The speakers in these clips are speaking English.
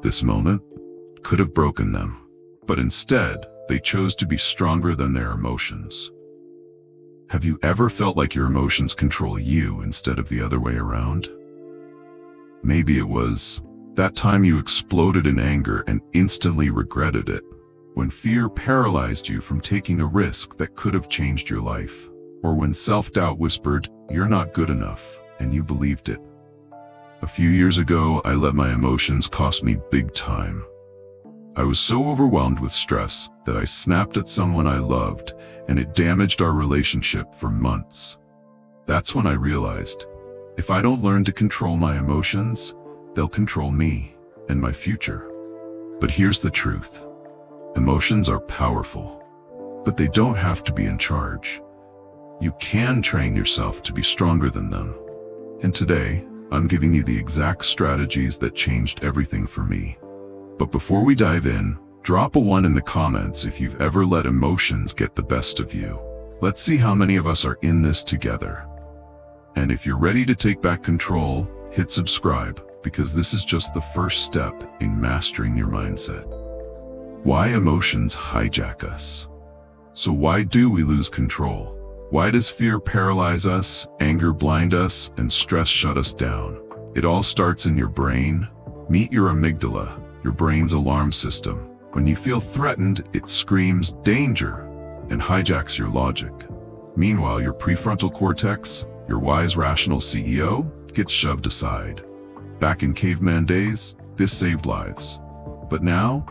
This moment could have broken them, but instead, they chose to be stronger than their emotions. Have you ever felt like your emotions control you instead of the other way around? Maybe it was that time you exploded in anger and instantly regretted it, when fear paralyzed you from taking a risk that could have changed your life, or when self-doubt whispered, "You're not good enough," and you believed it. A few years ago, I let my emotions cost me big time. I was so overwhelmed with stress that I snapped at someone I loved, and it damaged our relationship for months. That's when I realized, if I don't learn to control my emotions, they'll control me and my future. But here's the truth. Emotions are powerful, but they don't have to be in charge. You can train yourself to be stronger than them. And today, I'm giving you the exact strategies that changed everything for me. But before we dive in, drop a 1 in the comments if you've ever let emotions get the best of you. Let's see how many of us are in this together. And if you're ready to take back control, hit subscribe, because this is just the first step in mastering your mindset. Why emotions hijack us. So why do we lose control? Why does fear paralyze us, anger blind us, and stress shut us down? It all starts in your brain. Meet your amygdala, your brain's alarm system. When you feel threatened, it screams danger and hijacks your logic. Meanwhile, your prefrontal cortex, your wise, rational CEO, gets shoved aside. Back in caveman days, this saved lives. But now,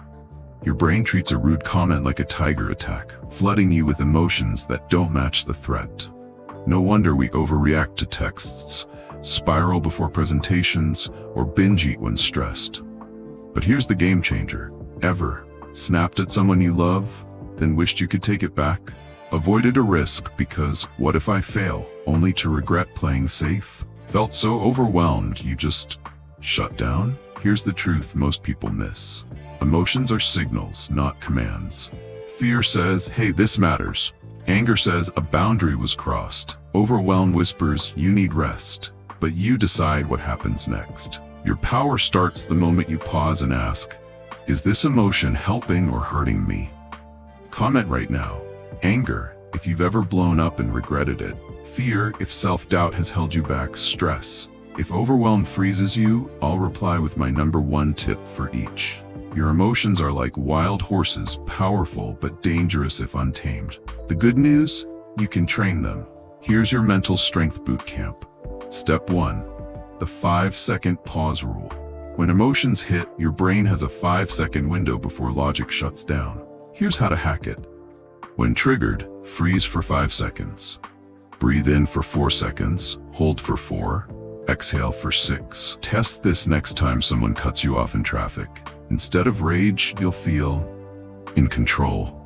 your brain treats a rude comment like a tiger attack, flooding you with emotions that don't match the threat. No wonder we overreact to texts, spiral before presentations, or binge eat when stressed. But here's the game changer. Ever snapped at someone you love, then wished you could take it back? Avoided a risk because, what if I fail, only to regret playing safe? Felt so overwhelmed you just shut down? Here's the truth most people miss. Emotions are signals, not commands. Fear says, "Hey, this matters." Anger says, "A boundary was crossed." Overwhelm whispers, "You need rest." But you decide what happens next. Your power starts the moment you pause and ask, is this emotion helping or hurting me? Comment right now. Anger, if you've ever blown up and regretted it. Fear, if self-doubt has held you back. Stress. If overwhelm freezes you, I'll reply with my number 1 tip for each. Your emotions are like wild horses, powerful but dangerous if untamed. The good news? You can train them. Here's your mental strength boot camp. Step 1. The 5-second pause rule. When emotions hit, your brain has a 5-second window before logic shuts down. Here's how to hack it. When triggered, freeze for 5 seconds. Breathe in for 4 seconds, hold for 4, exhale for 6. Test this next time someone cuts you off in traffic. Instead of rage, you'll feel in control.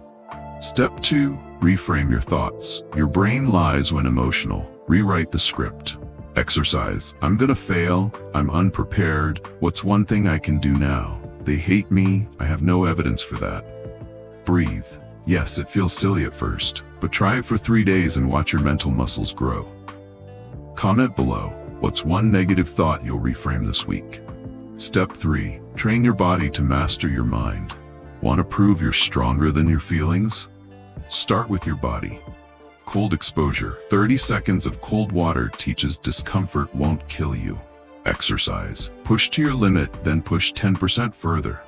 Step 2, reframe your thoughts. Your brain lies when emotional. Rewrite the script. Exercise. I'm gonna fail. I'm unprepared. What's one thing I can do now? They hate me. I have no evidence for that. Breathe. Yes, it feels silly at first, but try it for 3 days and watch your mental muscles grow. Comment below. What's one negative thought you'll reframe this week? Step 3. Train your body to master your mind. Want to prove you're stronger than your feelings? Start with your body. Cold exposure. 30 seconds of cold water teaches discomfort won't kill you. Exercise. Push to your limit, then push 10% further.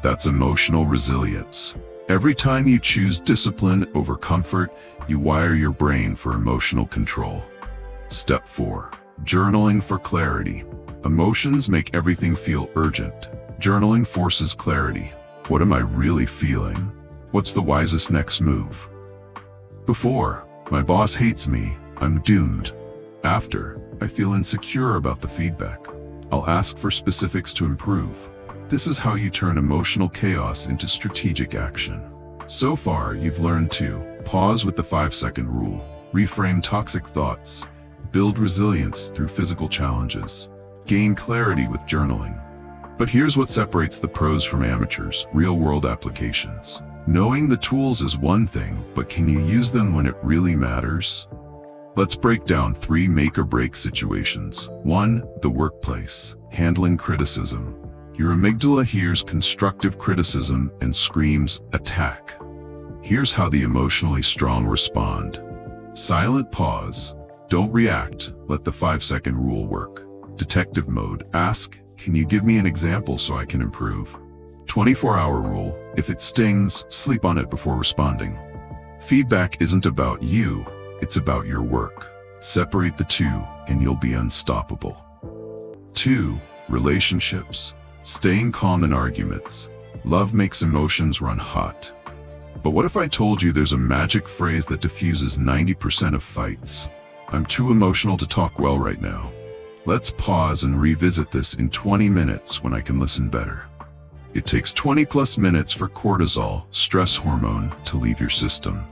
That's emotional resilience. Every time you choose discipline over comfort, you wire your brain for emotional control. Step 4. Journaling for clarity. Emotions make everything feel urgent. Journaling forces clarity. What am I really feeling? What's the wisest next move? Before, my boss hates me, I'm doomed. After, I feel insecure about the feedback. I'll ask for specifics to improve. This is how you turn emotional chaos into strategic action. So far, you've learned to pause with the 5-second rule, reframe toxic thoughts, build resilience through physical challenges, gain clarity with journaling. But here's what separates the pros from amateurs: real-world applications. Knowing the tools is one thing, but can you use them when it really matters? Let's break down 3 make-or-break situations. 1. The workplace. Handling criticism. Your amygdala hears constructive criticism and screams, attack. Here's how the emotionally strong respond. Silent pause. Don't react. Let the 5-second rule work. Detective mode. Ask, can you give me an example so I can improve? 24-hour rule. If it stings, sleep on it before responding. Feedback isn't about you, it's about your work. Separate the two, and you'll be unstoppable. 2. Relationships. Staying calm in arguments. Love makes emotions run hot. But what if I told you there's a magic phrase that diffuses 90% of fights? I'm too emotional to talk well right now. Let's pause and revisit this in 20 minutes when I can listen better. It takes 20+ minutes for cortisol, stress hormone, to leave your system.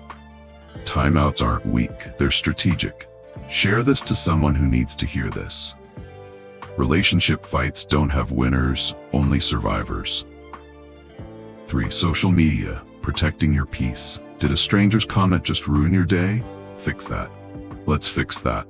Timeouts aren't weak, they're strategic. Share this to someone who needs to hear this. Relationship fights don't have winners, only survivors. 3. Social media. Protecting your peace. Did a stranger's comment just ruin your day? Fix that. Let's fix that.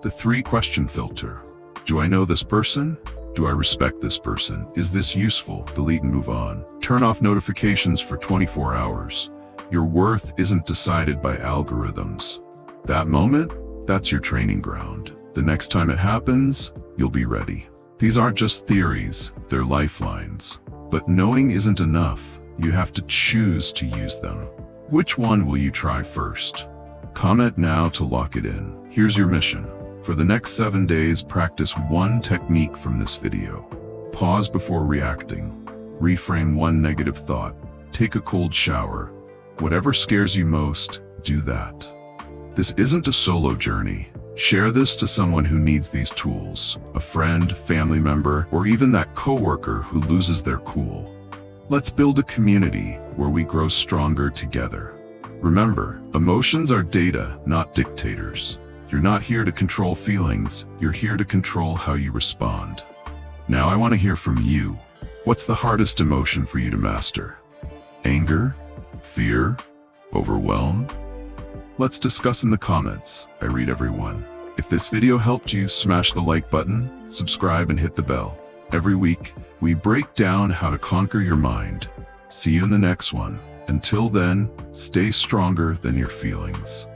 The 3-question filter. Do I know this person? Do I respect this person? Is this useful? Delete and move on. Turn off notifications for 24 hours. Your worth isn't decided by algorithms. That moment, that's your training ground. The next time it happens, you'll be ready. These aren't just theories, they're lifelines. But knowing isn't enough. You have to choose to use them. Which one will you try first? Comment now to lock it in. Here's your mission. For the next 7 days, practice one technique from this video. Pause before reacting. Reframe one negative thought. Take a cold shower. Whatever scares you most, do that. This isn't a solo journey. Share this to someone who needs these tools. A friend, family member, or even that coworker who loses their cool. Let's build a community where we grow stronger together. Remember, emotions are data, not dictators. You're not here to control feelings, you're here to control how you respond. Now I want to hear from you. What's the hardest emotion for you to master? Anger? Fear? Overwhelm? Let's discuss in the comments. I read everyone. If this video helped you, smash the like button, subscribe, and hit the bell. Every week, we break down how to conquer your mind. See you in the next one. Until then, stay stronger than your feelings.